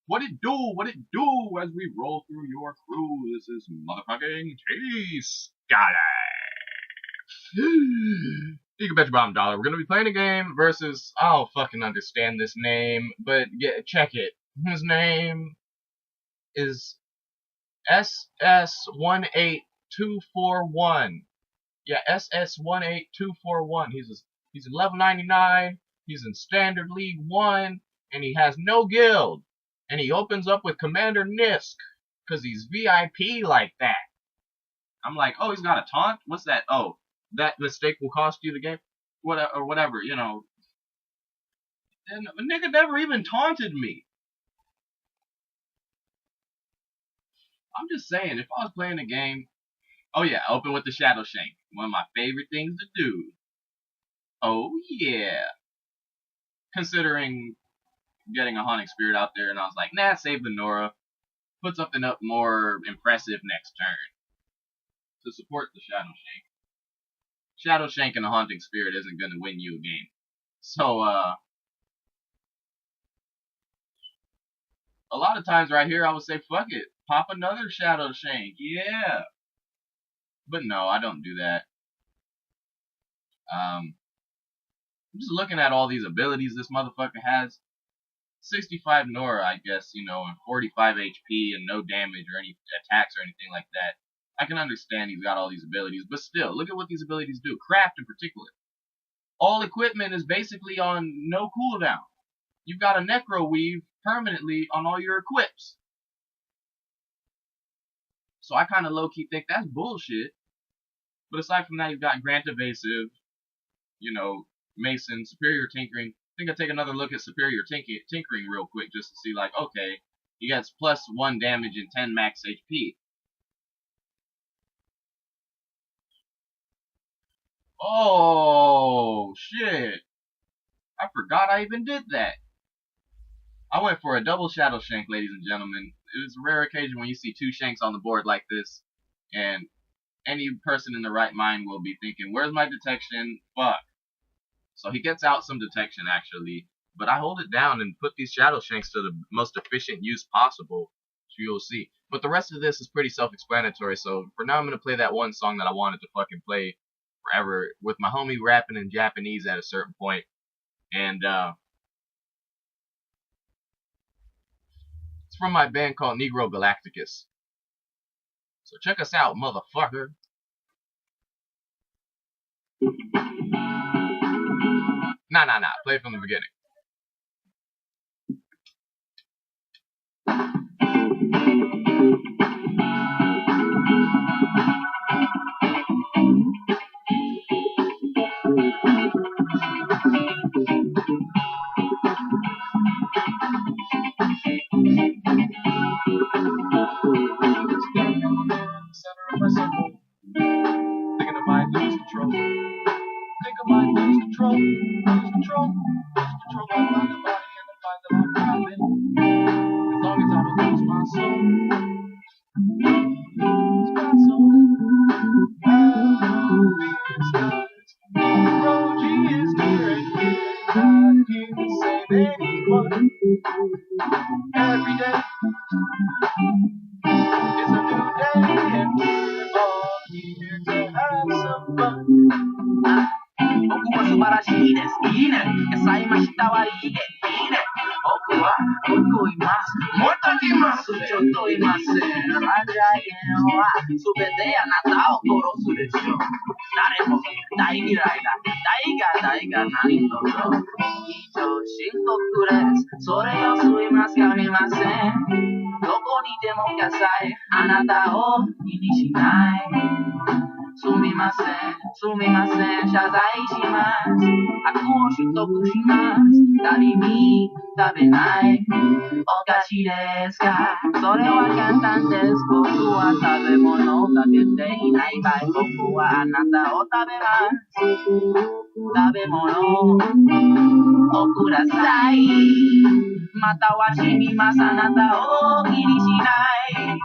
What it do? What it do as we roll through your crew? This is motherfucking TeaScholar. You can bet your bottom dollar. We're gonna be playing a game versus. I don't fucking understand this name, but check it. His name is SS18241. Yeah, SS18241. He's in level 99. He's in Standard League 1, and he has no guild. And he opens up with Commander Nisk, because he's VIP like that. I'm like, oh, he's got a taunt? What's that? Oh, that mistake will cost you the game? Or whatever, you know. And the nigga never even taunted me. I'm just saying, if I was playing a game, oh yeah, open with the Shadow Shank. One of my favorite things to do. Oh yeah. Considering getting a Haunting Spirit out there, and I was like, nah, save the Nora. Put something up more impressive next turn. To support the Shadow Shank. Shadow Shank and a Haunting Spirit isn't gonna win you a game. So, a lot of times right here I would say, fuck it. Pop another Shadow Shank. Yeah. But no, I don't do that. I'm just looking at all these abilities this motherfucker has. 65 Nora, I guess, you know, and 45 HP and no damage or any attacks or anything like that. I can understand he's got all these abilities, but still, look at what these abilities do. Craft in particular. All equipment is basically on no cooldown. You've got a Necro Weave permanently on all your equips. So I kind of low-key think that's bullshit. But aside from that, you've got Grant Evasive, you know, Mason, Superior Tinkering. I think I'll take another look at Superior Tinkering real quick just to see, like, okay, he gets +1 damage and 10 max HP. Oh, shit. I forgot I even did that. I went for a double Shadow Shank, ladies and gentlemen. It was a rare occasion when you see 2 Shanks on the board like this, and any person in the right mind will be thinking, where's my detection? Fuck. So he gets out some detection, actually, but I hold it down and put these Shadow Shanks to the most efficient use possible, so you'll see. But the rest of this is pretty self-explanatory, so for now I'm going to play that one song that I wanted to fucking play forever, with my homie rapping in Japanese at a certain point, and it's from my band called Negro Galacticus. So check us out, motherfucker. Nah. Play it from the beginning. Center of my soul, thinking I might lose control. Think I might lose control. Lose control of my body and the fight that I'm having. As long as I don't lose my soul. Lose my soul. Well, these times, Negro G is near and not here to save anyone. Every day is a new day, and we're all here to have some fun. 僕は素晴らしいです。いいね。野菜増したはいいね。いいね。僕は僕います。もっといます。ちょっといません。ラジアゲンは全てあなたを殺すでしょう。誰も大嫌いだ。大が何とぞ。以上深刻です。それをすみますかみません。どこにでも野菜あなたを気にしない。すみません、謝罪します。悪を取得します。誰に食べないおかしいですか。それは簡単です。僕は食べ物を食べていない場合、僕はあなたを食べます。食べ物をください。または死にます。あなたを気にしない。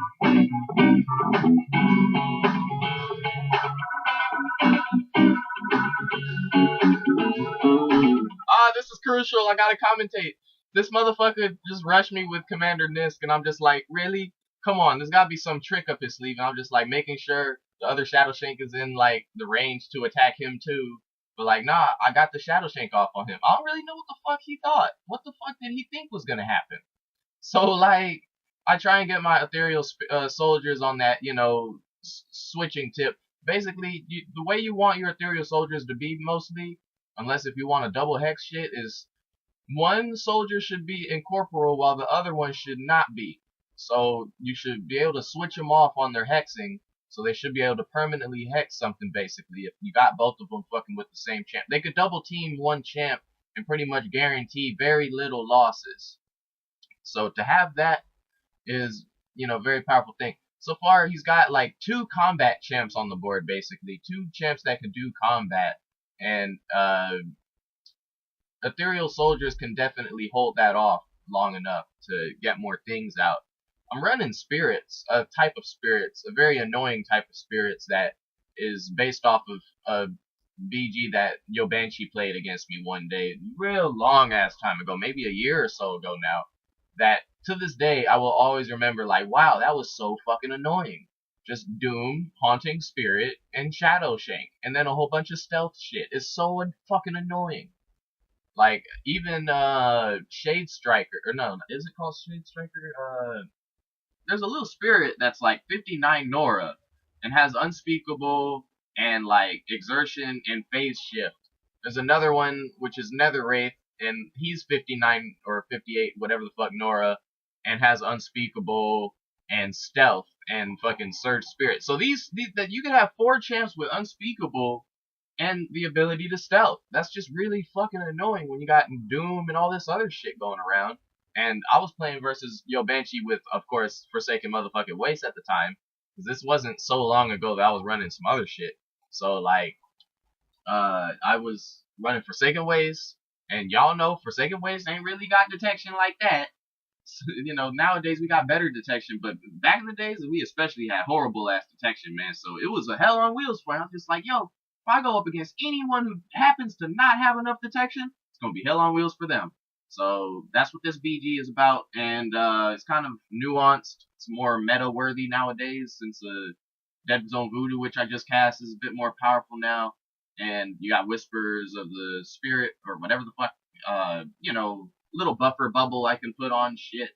This is crucial. I gotta commentate. This motherfucker just rushed me with Commander Nisk, and I'm just like, really? Come on, there's gotta be some trick up his sleeve. And I'm just like making sure the other Shadow Shank is in like the range to attack him too. But like, nah, I got the Shadow Shank off on him. I don't really know what the fuck he thought. What the fuck did he think was gonna happen? So like, I try and get my ethereal soldiers on that, switching tip. Basically, the way you want your ethereal soldiers to be mostly, unless if you want a double hex shit, is one soldier should be incorporeal while the other one should not be. So you should be able to switch them off on their hexing, so they should be able to permanently hex something basically if you got both of them fucking with the same champ. They could double team one champ and pretty much guarantee very little losses. So to have that is, a very powerful thing. So far, he's got like two combat champs on the board, basically. Two champs that can do combat. And ethereal soldiers can definitely hold that off long enough to get more things out. I'm running spirits, a type of spirits, a very annoying type of spirits that is based off of a BG that Yobanchi played against me one day, real long ass time ago, maybe a year or so ago now, that to this day I will always remember like, wow, that was so fucking annoying. Just Doom, Haunting Spirit, and Shadow Shank, and then a whole bunch of stealth shit. It's so fucking annoying. Like even Shade Striker, or no, is it called Shade Striker? There's a little spirit that's like 59 Nora and has unspeakable and like exertion and phase shift. There's another one which is Nether Wraith and he's 59 or 58, whatever the fuck Nora, and has unspeakable and stealth and fucking surge spirit. So these that you can have four champs with unspeakable and the ability to stealth. That's just really fucking annoying when you got Doom and all this other shit going around. And I was playing versus Yobanchi with, of course, Forsaken Motherfucking Waste at the time, because this wasn't so long ago that I was running some other shit. So like, I was running Forsaken Waste, and y'all know Forsaken Waste ain't really got detection like that. Nowadays we got better detection, but back in the days we especially had horrible ass detection, man. So it was a hell on wheels for me. I'm just like, yo, if I go up against anyone who happens to not have enough detection, it's gonna be hell on wheels for them. So that's what this BG is about, and it's kind of nuanced. It's more meta worthy nowadays since Dead Zone Voodoo, which I just cast, is a bit more powerful now. And you got Whispers of the Spirit or whatever the fuck, little buffer bubble I can put on shit.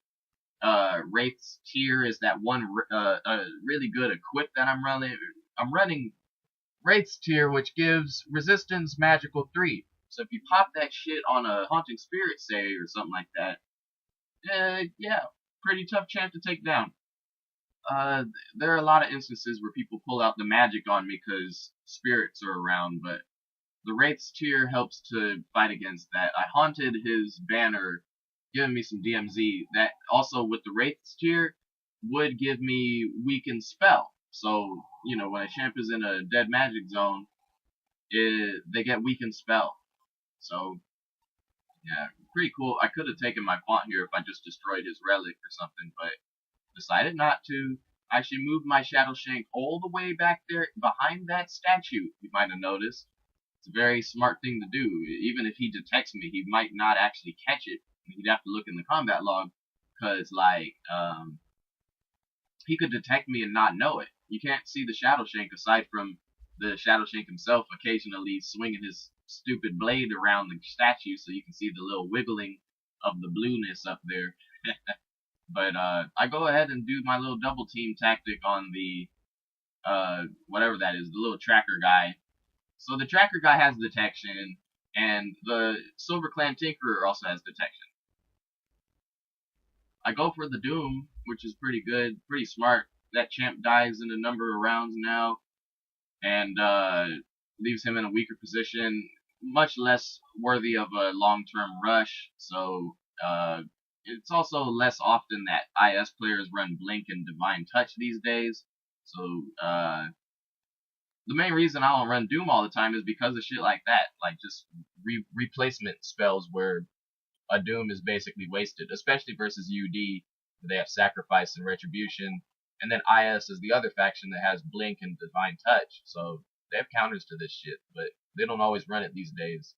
Wraith's Tier is that one really good equip that I'm running. I'm running Wraith's Tier, which gives Resistance Magical 3. So if you pop that shit on a Haunting Spirit, say, or something like that, yeah, pretty tough champ to take down. There are a lot of instances where people pull out the magic on me because spirits are around, but the Wraith's Tier helps to fight against that. I haunted his banner, giving me some DMZ. That also with the Wraith's Tier would give me weaken spell. So, when a champ is in a dead magic zone, they get weakened spell. So, yeah, pretty cool. I could have taken my font here if I just destroyed his relic or something, but decided not to. I actually moved my Shadow Shank all the way back there behind that statue, you might have noticed. It's a very smart thing to do. Even if he detects me, he might not actually catch it. He'd have to look in the combat log, because, like, he could detect me and not know it. You can't see the Shadow Shank aside from the Shadow Shank himself occasionally swinging his stupid blade around the statue so you can see the little wiggling of the blueness up there. But I go ahead and do my little double team tactic on the whatever that is, the little tracker guy. So the tracker guy has detection, and the Silver Clan Tinkerer also has detection. I go for the Doom, which is pretty good, pretty smart. That champ dies in a number of rounds now, and leaves him in a weaker position, much less worthy of a long-term rush. So it's also less often that IS players run Blink and Divine Touch these days. So the main reason I don't run Doom all the time is because of shit like that, like just replacement spells where a Doom is basically wasted, especially versus UD, where they have Sacrifice and Retribution, and then IS is the other faction that has Blink and Divine Touch, so they have counters to this shit, but they don't always run it these days.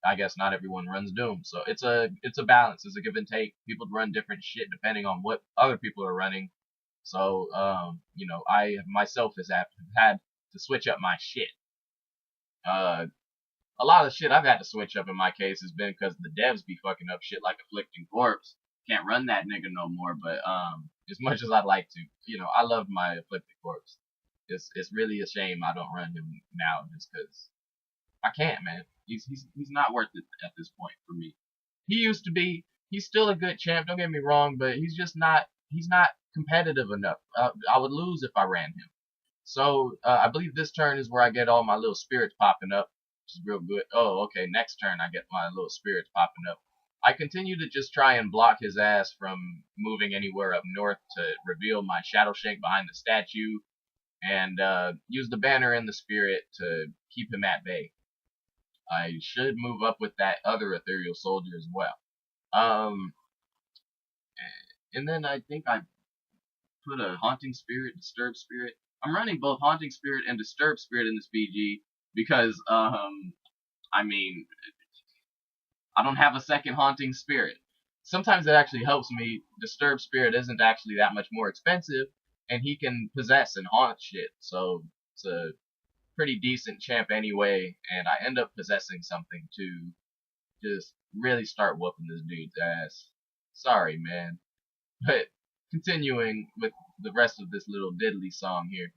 I guess not everyone runs Doom. So it's a balance. It's a give and take. People run different shit depending on what other people are running. So you know, I myself has had to switch up my shit. Uh, a lot of shit I've had to switch up in my case has been because the devs be fucking up shit like Afflicting Corpse. Can't run that nigga no more. But as much as I'd like to, you know, I love my Afflicted Corpse. It's really a shame I don't run him now just because I can't, man. He's not worth it at this point for me. He used to be. He's still a good champ. Don't get me wrong, but he's just not. He's not competitive enough. I would lose if I ran him. So I believe this turn is where I get all my little spirits popping up, which is real good. Oh, okay. Next turn I get my little spirits popping up. I continue to just try and block his ass from moving anywhere up north to reveal my Shadow Shank behind the statue, and use the banner and the spirit to keep him at bay. I should move up with that other ethereal soldier as well. Um, and then I think I put a haunting spirit, disturb spirit. I'm running both haunting spirit and disturb spirit in this BG because I mean, I don't have a second haunting spirit. Sometimes it actually helps me. Disturb spirit isn't actually that much more expensive, and he can possess and haunt shit. So it's a pretty decent champ anyway, and I end up possessing something to just really start whooping this dude's ass. Sorry, man. But continuing with the rest of this little diddly song here.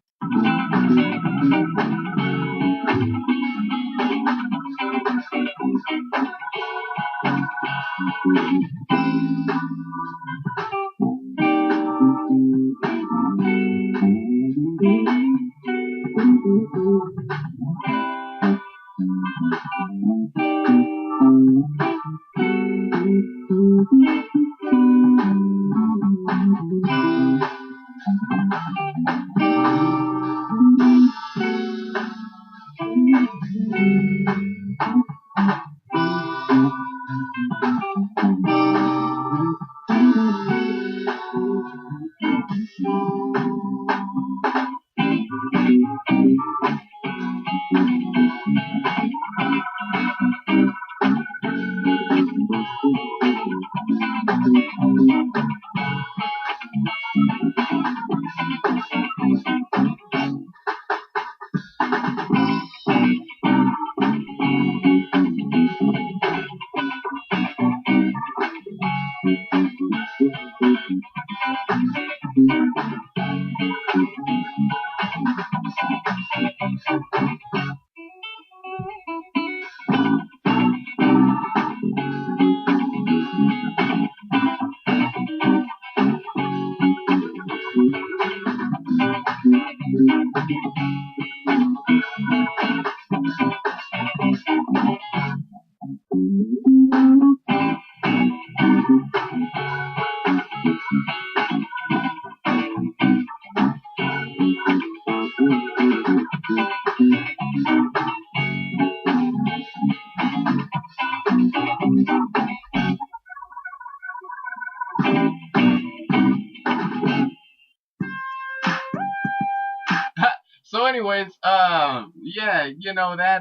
So anyways, yeah, you know that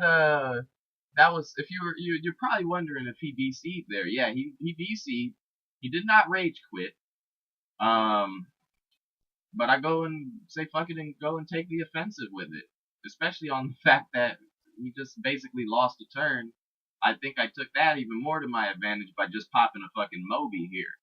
was, if you're probably wondering if he DC'd there. Yeah, he DC'd. He did not rage quit. Um, but I go and say fuck it and go and take the offensive with it, especially on the fact that he just basically lost a turn. I think I took that even more to my advantage by just popping a fucking Moby here.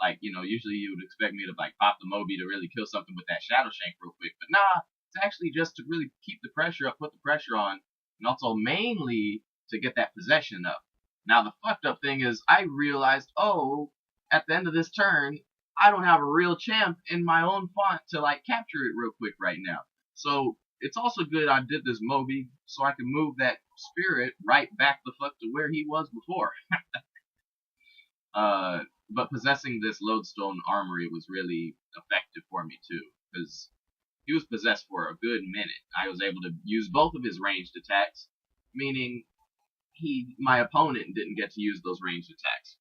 Like, you know, usually you would expect me to like pop the Moby to really kill something with that Shadow Shank real quick, but nah, it's actually just to really keep the pressure up, put the pressure on, and also mainly to get that possession up. Now the fucked up thing is I realized, oh, at the end of this turn, I don't have a real champ in my own font to like capture it real quick right now. So it's also good I did this Moby so I can move that spirit right back the fuck to where he was before. But possessing this Lodestone Armory was really effective for me too, because he was possessed for a good minute. I was able to use both of his ranged attacks, meaning my opponent didn't get to use those ranged attacks.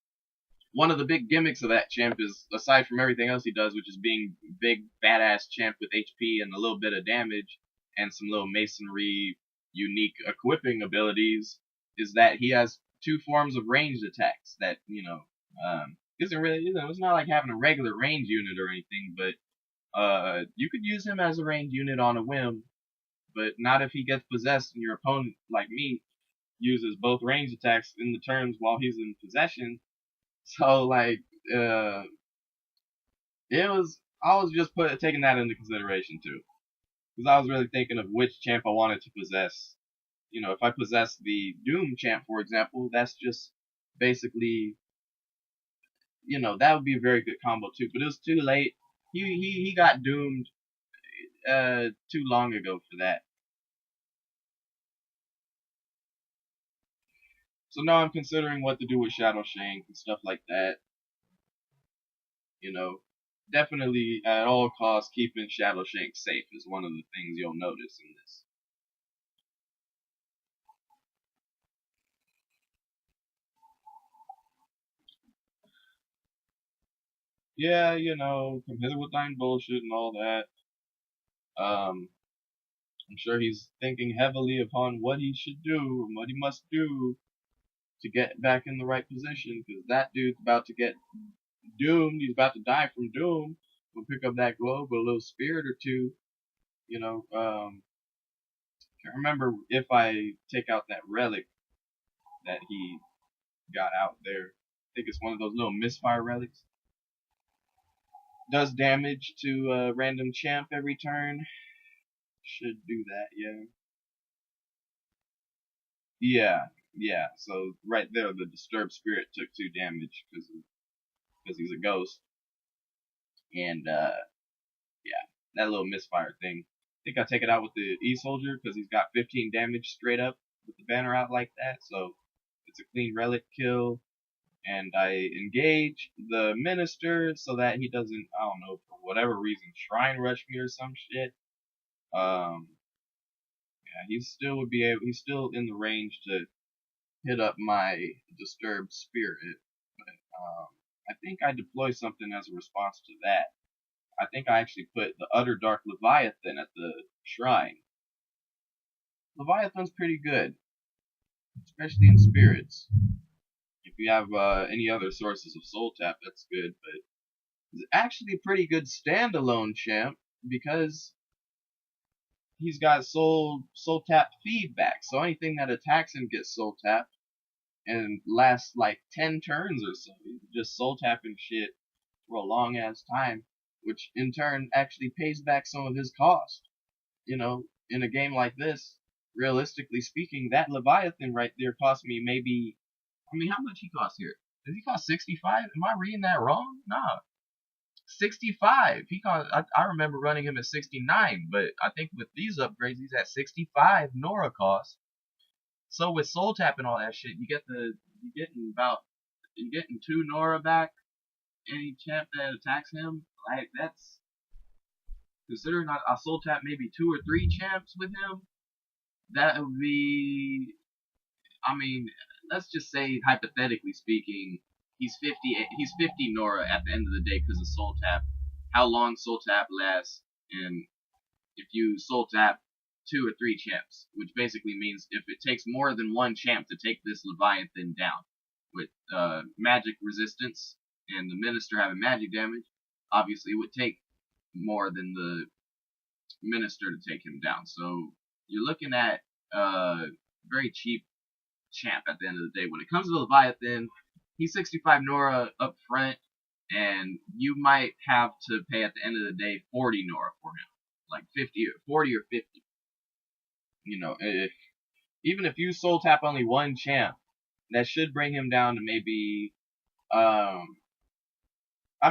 One of the big gimmicks of that champ is, aside from everything else he does, which is being big badass champ with HP and a little bit of damage and some little masonry unique equipping abilities, is that he has two forms of ranged attacks that, isn't really, it's not like having a regular range unit or anything, but you could use him as a ranged unit on a whim, but not if he gets possessed and your opponent, like me, uses both range attacks in the turns while he's in possession. So like, I was just taking that into consideration too, because I was really thinking of which champ I wanted to possess. If I possess the Doom champ, for example, that's just basically, that would be a very good combo too. But it was too late. He got doomed too long ago for that. So now I'm considering what to do with Shadow Shank and stuff like that. Definitely at all costs keeping Shadow Shank safe is one of the things you'll notice in this. Yeah, come hither with thine bullshit and all that. I'm sure he's thinking heavily upon what he should do and what he must do to get back in the right position, because that dude's about to get doomed. He's about to die from doom. We'll pick up that globe with a little spirit or two. Can't remember if I take out that relic that he got out there. I think it's one of those little misfire relics. Does damage to a random champ every turn. Should do that, yeah. Yeah. So right there, the disturbed spirit took 2 damage because he's a ghost, and yeah, that little misfire thing. I think I take it out with the E-Soldier because he's got 15 damage straight up with the banner out like that. So it's a clean relic kill, and I engage the minister so that he doesn't, I don't know, for whatever reason, shrine rush me or some shit. Yeah, he's still in the range to hit up my disturbed spirit, but I think I deploy something as a response to that. I think I actually put the Utter Dark Leviathan at the shrine. Leviathan's pretty good, especially in spirits. If you have any other sources of soul tap, that's good, but it's actually a pretty good standalone champ because he's got soul tap feedback. So anything that attacks him gets soul tapped and lasts like 10 turns or so. He's just soul tapping shit for a long ass time, which in turn actually pays back some of his cost. In a game like this, realistically speaking, that Leviathan right there cost me maybe, I mean, how much he cost here? Does he cost 65? Am I reading that wrong? Nah. 65. He cost, I remember running him at 69, but I think with these upgrades, he's at 65 Nora cost. So with soul tap and all that shit, you're getting 2 Nora back. Any champ that attacks him, like that's considering I soul tap maybe 2 or 3 champs with him. That would be, I mean, let's just say hypothetically speaking, he's 50 Nora at the end of the day because of soul tap. How long soul tap lasts, and if you soul tap 2 or 3 champs, which basically means if it takes more than 1 champ to take this Leviathan down with magic resistance and the minister having magic damage, obviously it would take more than the minister to take him down. So you're looking at very cheap champ at the end of the day. When it comes to Leviathan, he's 65 Nora up front, and you might have to pay at the end of the day 40 Nora for him, like 40 or 50. Even if you soul tap only 1 champ, that should bring him down to maybe. I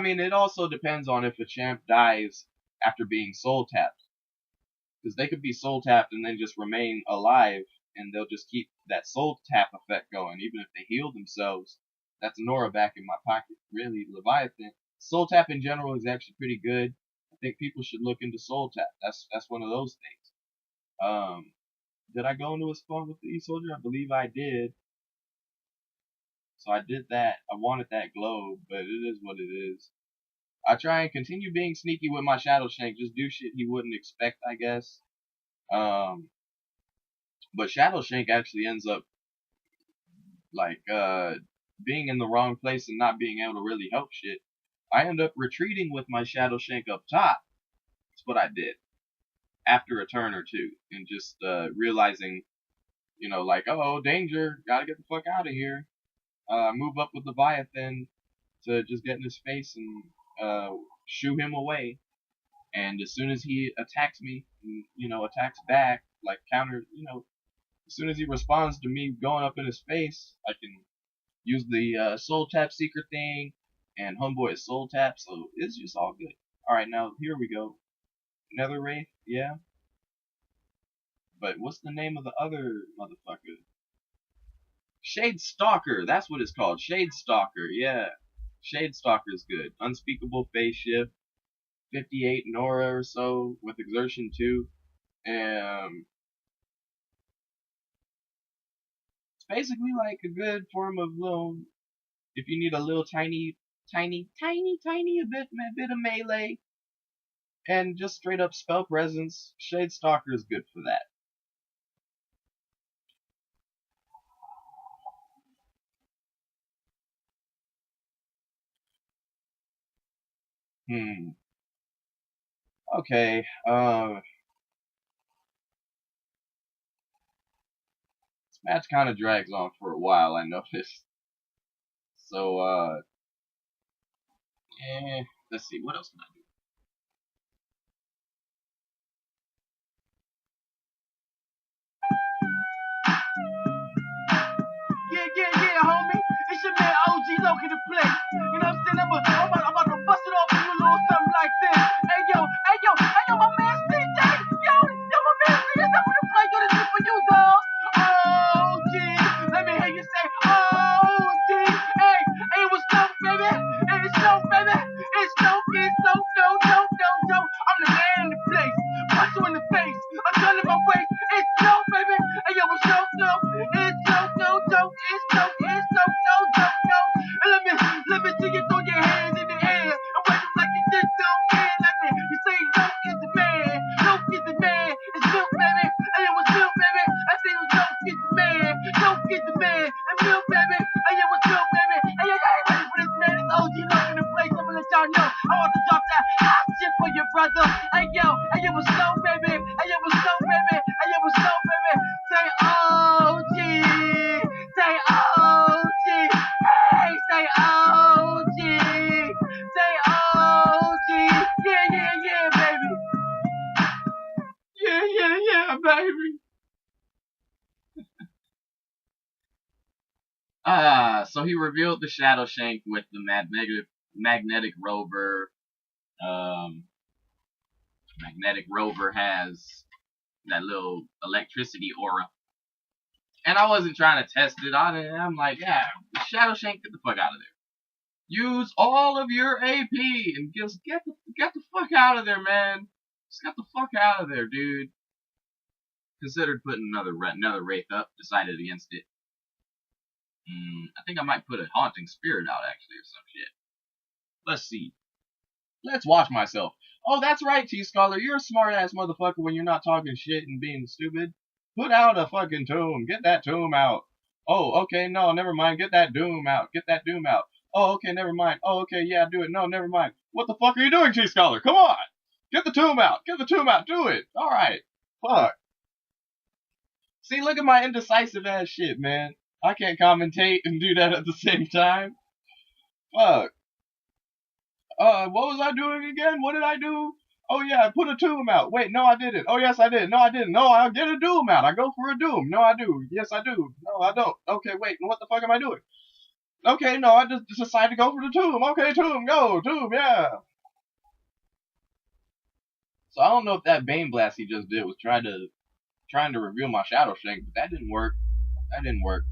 mean, it also depends on if a champ dies after being soul tapped, because they could be soul tapped and then just remain alive, and they'll just keep that soul tap effect going, even if they heal themselves. That's Nora back in my pocket. Really, Leviathan. Soul tap in general is actually pretty good. I think people should look into soul tap. That's one of those things. Did I go into a spawn with the E-Soldier? I believe I did. So I did that. I wanted that globe, but it is what it is. I try and continue being sneaky with my Shadow Shank. Just do shit he wouldn't expect, I guess. But Shadow Shank actually ends up like being in the wrong place and not being able to really help shit, I end up retreating with my Shadow Shank up top. That's what I did after a turn or two, and just realizing, like, oh, danger, gotta get the fuck out of here. Move up with Leviathan to just get in his face and shoo him away. And as soon as he attacks me, attacks back, like counter, as soon as he responds to me going up in his face, I can use the soul tap secret thing, and homeboy is soul tap, so it's just all good. Alright, now here we go. Nether Wraith, yeah. But what's the name of the other motherfucker? Shade Stalker, that's what it's called. Shade Stalker, yeah. Shade Stalker is good. Unspeakable phase shift, 58 Nora or so with exertion 2. It's basically like a good form of little, if you need a little tiny a bit of melee and just straight up spell presence, Shade Stalker is good for that. Okay, this match kind of drags on for a while, I noticed. So, let's see, what else can I do? Yeah, homie. It's your man OG Loke in the place. You know what I'm saying? I'm about to bust it off for you a little something like this. Hey yo, my man CJ. Yo, my man CJ. Step in the play. Yo, this is for you, dog. OG. Let me hear you say OG. Hey, what's up, baby? Hey, it's dope, baby. It's dope. I'm the man in the place. Punch you in the face. I'm turning my waist. It's dope, baby. Hey, yo, what's up, dope? It's dope. It's dope. And let me see you throw your hands in the air and wave them like you just don't care. Like me, you say Luke is the man. Luke is the man. It's Luke, baby. Hey, what's up, baby? I say Luke is the man. Luke is the man. And Luke, baby. Hey, what's up, baby? Hey, I ain't ready for this, man. It's OG Luke in the place. I'm gonna let y'all know. I want to drop that hot shit for your brother. Hey, yo, what's up, baby? Hey, what's up, baby? Hey, what's up, baby? Say OG. Say OG. Hey, say OG. Say OG. Yeah, baby. Yeah, baby. So he revealed the Shadow Shank with the magnetic rover. Magnetic rover has that little electricity aura. And I wasn't trying to test it. I'm like, yeah, Shadow Shank, get the fuck out of there. Use all of your AP and just get the fuck out of there, man. Just get the fuck out of there, dude. Considered putting another Wraith up. Decided against it. I think I might put a Haunting Spirit out, actually, or some shit. Let's see. Let's watch myself. Oh, that's right, TeaScholar. You're a smart-ass motherfucker when you're not talking shit and being stupid. Put out a fucking tomb. Get that tomb out. Oh, okay, no, never mind. Get that doom out. Get that doom out. Oh, okay, never mind. Oh, okay, yeah, do it. No, never mind. What the fuck are you doing, TeaScholar? Come on! Get the tomb out. Get the tomb out. Do it. Alright. Fuck. See, look at my indecisive ass shit, man. I can't commentate and do that at the same time. Fuck. What was I doing again? What did I do? Oh yeah, I put a tomb out. Wait, no I didn't. Oh yes I did. No I didn't. No, I'll get a doom out. I go for a doom. No I do. Yes I do. No I don't. Okay, wait, what the fuck am I doing? Okay, no, I just decided to go for the tomb. Okay, tomb, go, tomb, yeah. So I don't know if that Bane Blast he just did was trying to reveal my Shadow Shank, but that didn't work. That didn't work.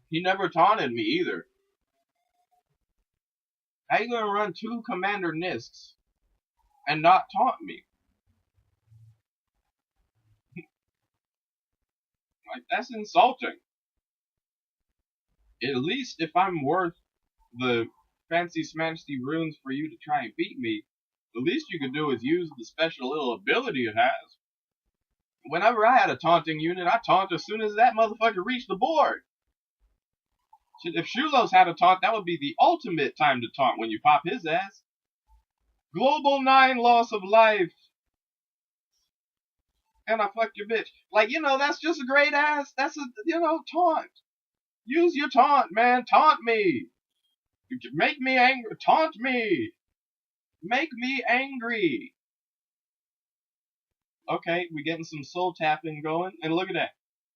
He never taunted me either. How you gonna run 2 Commander Nisks and not taunt me? Like, that's insulting. At least if I'm worth the fancy smancy runes for you to try and beat me, the least you could do is use the special little ability it has. Whenever I had a taunting unit, I taunt as soon as that motherfucker reached the board. Shit, if Shulos had a taunt, that would be the ultimate time to taunt when you pop his ass. Global 9 loss of life. And I fucked your bitch. Like, that's just a great ass. That's a, taunt. Use your taunt, man. Taunt me. Make me angry. Taunt me. Make me angry. Okay, we getting some soul tapping going. And look at that.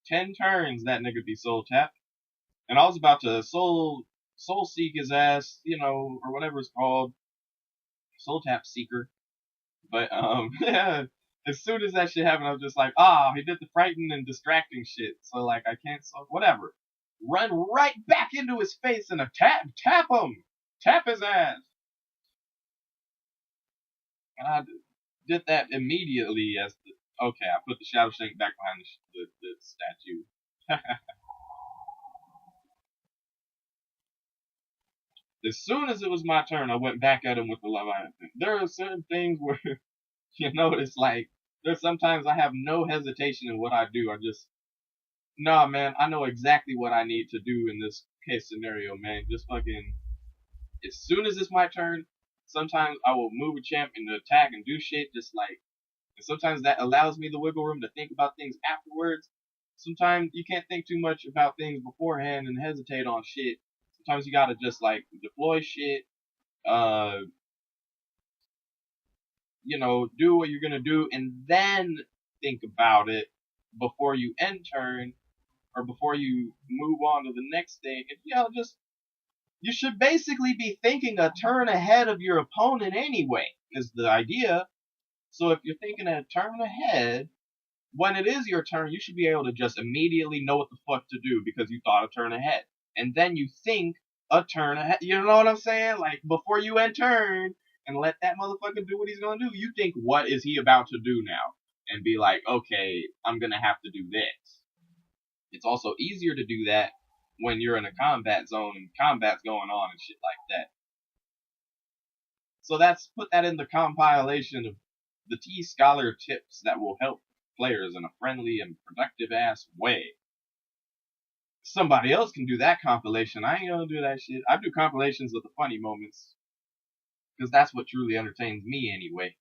10 turns that nigga be soul tapped. And I was about to soul seek his ass, or whatever it's called. Soul tap seeker. But, yeah. As soon as that shit happened, I was just like, he did the frightening and distracting shit. So, like, I can't, whatever. Run right back into his face and tap him. Tap his ass. And I did that immediately okay, I put the Shadow Shank back behind the statue. As soon as it was my turn, I went back at him with the Leviathan. There are certain things where, it's like, there's sometimes I have no hesitation in what I do. I just, nah, man, I know exactly what I need to do in this case scenario, man. Just fucking, as soon as it's my turn, sometimes I will move a champ into attack and do shit just like, and sometimes that allows me the wiggle room to think about things afterwards. Sometimes you can't think too much about things beforehand and hesitate on shit. Sometimes you gotta just like deploy shit, do what you're gonna do and then think about it before you end turn or before you move on to the next thing. And, you should basically be thinking a turn ahead of your opponent anyway, is the idea. So if you're thinking a turn ahead, when it is your turn, you should be able to just immediately know what the fuck to do because you thought a turn ahead. And then you think a turn ahead. You know what I'm saying? Like, before you end turn and let that motherfucker do what he's gonna do, you think, what is he about to do now? And be like, okay, I'm gonna have to do this. It's also easier to do that when you're in a combat zone and combat's going on and shit like that. So put that in the compilation of the TeaScholar tips that will help players in a friendly and productive ass way. Somebody else can do that compilation. I ain't gonna do that shit. I do compilations of the funny moments. Because that's what truly entertains me anyway.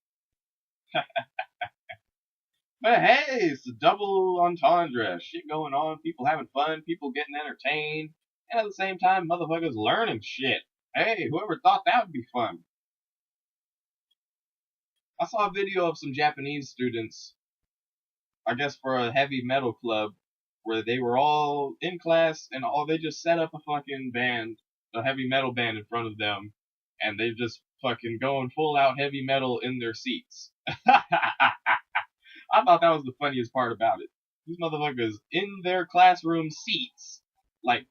But hey, it's a double entendre. Shit going on, people having fun, people getting entertained, and at the same time, motherfuckers learning shit. Hey, whoever thought that would be fun? I saw a video of some Japanese students, I guess for a heavy metal club, where they were all in class and they just set up a fucking band, a heavy metal band in front of them, and they just fucking going full out heavy metal in their seats. I thought that was the funniest part about it. These motherfuckers in their classroom seats, like,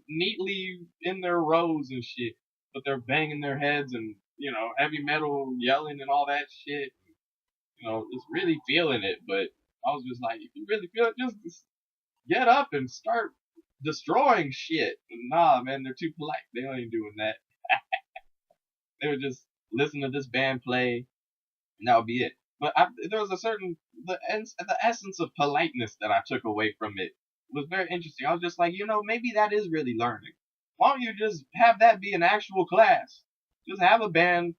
neatly in their rows and shit, but they're banging their heads and, heavy metal yelling and all that shit. Just really feeling it, but I was just like, if you really feel it, just get up and start destroying shit. Nah, man, they're too polite. They ain't doing that. They would just listen to this band play, and that would be it. But there was the essence of politeness that I took away from it. It was very interesting. I was just like, maybe that is really learning. Why don't you just have that be an actual class? Just have a band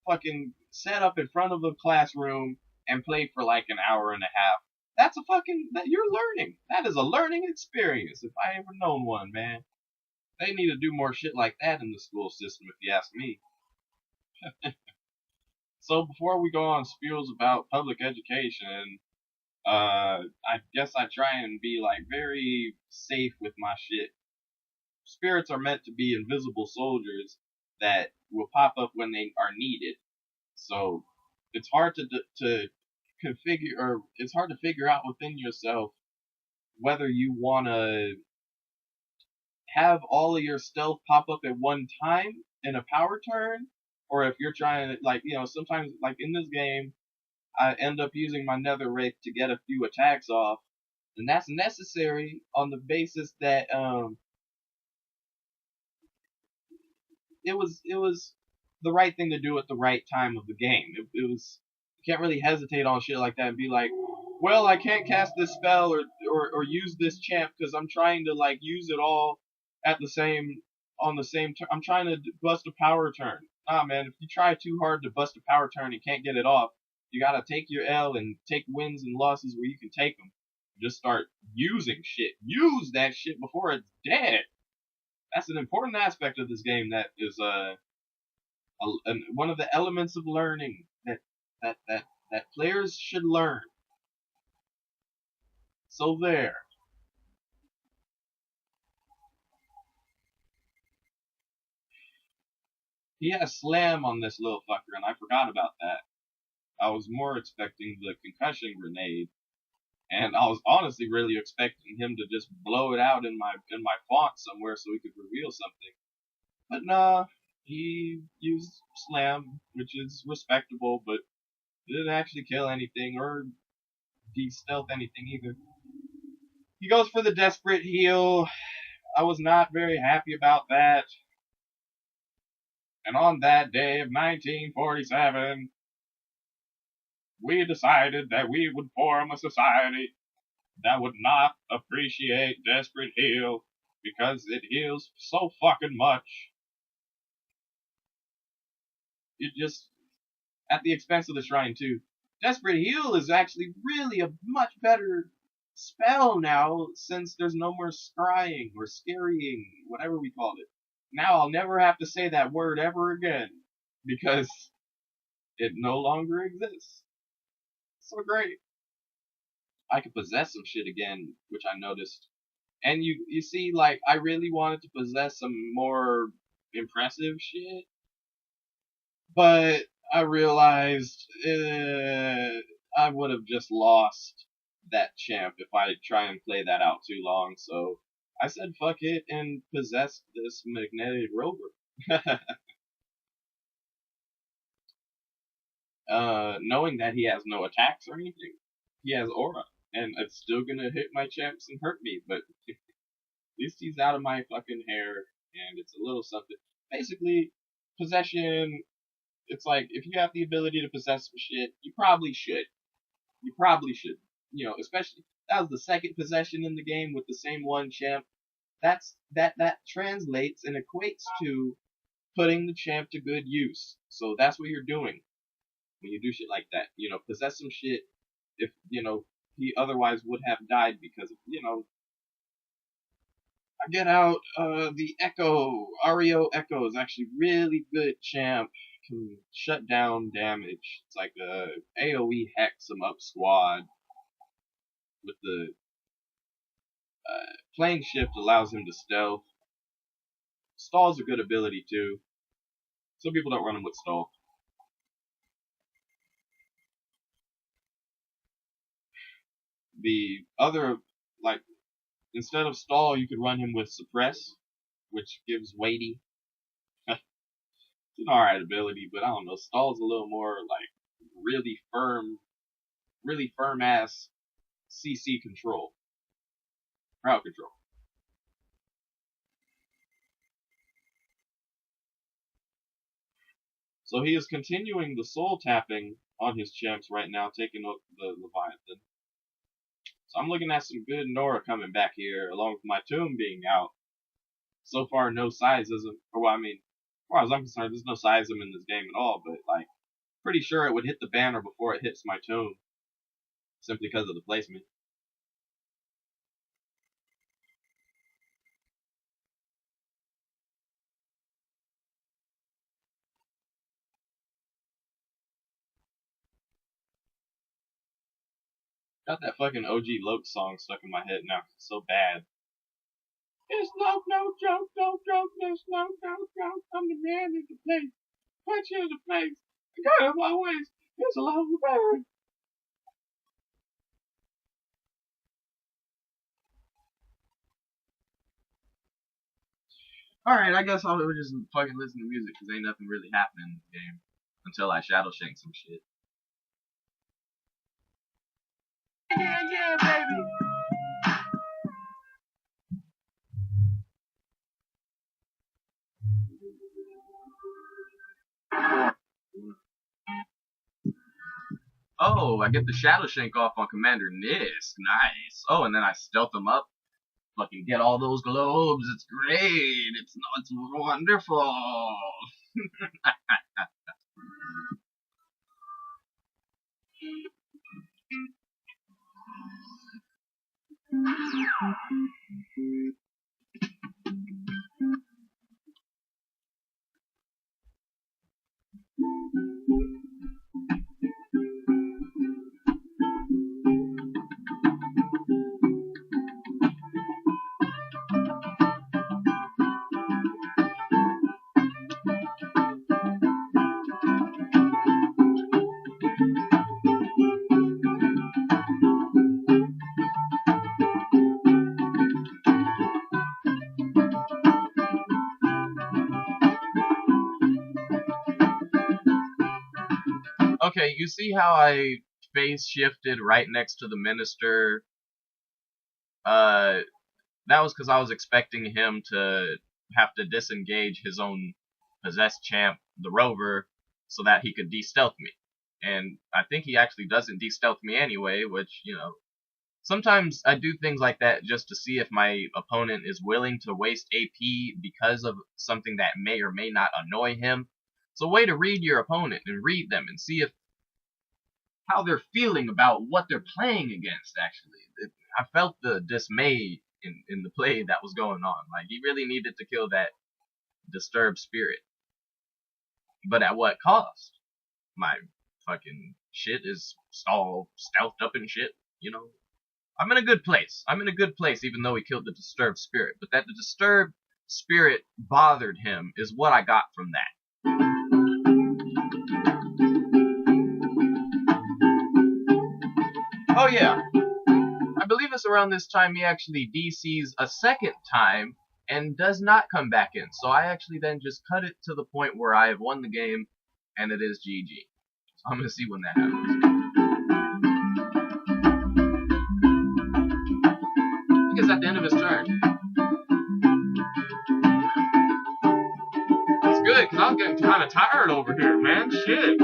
fucking set up in front of a classroom and play for like an hour and a half. That's you're learning. That is a learning experience if I ever known one, man. They need to do more shit like that in the school system, if you ask me. So before we go on spiels about public education, I guess I try and be like very safe with my shit. Spirits are meant to be invisible soldiers that will pop up when they are needed. So it's hard to configure, or it's hard to figure out within yourself whether you want to have all of your stealth pop up at one time in a power turn, or if you're trying to, like, sometimes, like in this game, I end up using my netherrack to get a few attacks off, and that's necessary on the basis that it was the right thing to do at the right time of the game. It was, you can't really hesitate on shit like that and be like, well, I can't cast this spell or use this champ because I'm trying to like use it all at the same on the same turn. I'm trying to bust a power turn. Ah, man, if you try too hard to bust a power turn and can't get it off, you gotta take your L and take wins and losses where you can take them. Just start using shit. Use that shit before it's dead. That's an important aspect of this game that is one of the elements of learning that players should learn. So there. He has slam on this little fucker, and I forgot about that. I was more expecting the concussion grenade, and I was honestly really expecting him to just blow it out in my font somewhere so he could reveal something. But nah, he used slam, which is respectable, but it didn't actually kill anything or de-stealth anything either. He goes for the desperate heal. I was not very happy about that. And on that day of 1947, we decided that we would form a society that would not appreciate desperate heal because it heals so fucking much. It just, at the expense of the shrine too. Desperate heal is actually really a much better spell now since there's no more scrying or scarying, whatever we called it. Now I'll never have to say that word ever again because it no longer exists. So great. I could possess some shit again, which I noticed. And you see, like, I really wanted to possess some more impressive shit, but I realized I would have just lost that champ if I try and play that out too long. So I said fuck it and possessed this magnetic rover. Knowing that he has no attacks or anything, he has aura, and it's still gonna hit my champs and hurt me. But at least he's out of my fucking hair, and it's a little something. Basically, possession. It's like if you have the ability to possess some shit, you probably should. You probably should. You know, especially that was the second possession in the game with the same one champ. That translates and equates to putting the champ to good use. So that's what you're doing when you do shit like that. You know, possess some shit if, you know, he otherwise would have died because of, you know, I get out the Echo. Ario Echo is actually really good champ. Can shut down damage. It's like a AoE hex 'em up squad with the plane shift allows him to stealth. Stall's a good ability too. Some people don't run him with stall. The other, like, instead of stall, you could run him with suppress, which gives weighty. It's an alright ability, but I don't know. Stall's a little more like really firm ass CC control, crowd control. So he is continuing the soul tapping on his champs right now, taking up the Leviathan. So I'm looking at some good Nora coming back here, along with my tomb being out. So far, no sizeism. Or, well, I mean, as far as I'm concerned, there's no sizeism in this game at all, but, like, pretty sure it would hit the banner before it hits my tomb, simply because of the placement. Got that fucking OG Loke song stuck in my head now. It's so bad. It's Loke, no joke, no joke, there's no joke. I'm the man in the place. Punch you in the face. I got it my ways. It's a long bird. Alright, I guess I'll just fucking listen to music because ain't nothing really happening in this game until I shadow shank some shit. Yeah, baby. Oh, I get the Shadow Shank off on Commander Nisk. Nice. Oh, and then I stealth him up. Fucking get all those globes. It's great. It's wonderful. Okay, you see how I phase shifted right next to the Minister? That was because I was expecting him to have to disengage his own possessed champ, the Rover, so that he could de-stealth me. And I think he actually doesn't de-stealth me anyway, which, you know, sometimes I do things like that just to see if my opponent is willing to waste AP because of something that may or may not annoy him. It's a way to read your opponent and read them and see if how they're feeling about what they're playing against, actually. I felt the dismay in the play that was going on. Like, he really needed to kill that disturbed spirit. But at what cost? My fucking shit is all stealthed up and shit, you know? I'm in a good place. I'm in a good place, even though he killed the disturbed spirit. But that the disturbed spirit bothered him is what I got from that. Oh yeah, I believe it's around this time he actually DCs a second time and does not come back in. So I actually then just cut it to the point where I have won the game and it is GG. So I'm going to see when that happens. I think it's at the end of his turn. That's good, because I was getting kind of tired over here, man. Shit.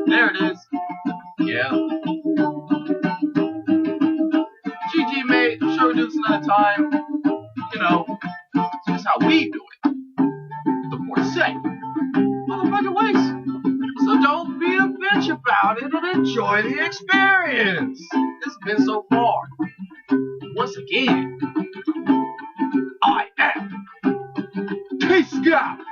There it is. Yeah. GG, mate. I'm sure we'll do this another time. You know, this is how we do it. The more say. Motherfucking waste. So don't be a bitch about it and enjoy the experience. It's been so far. Once again, I am TeaScholar.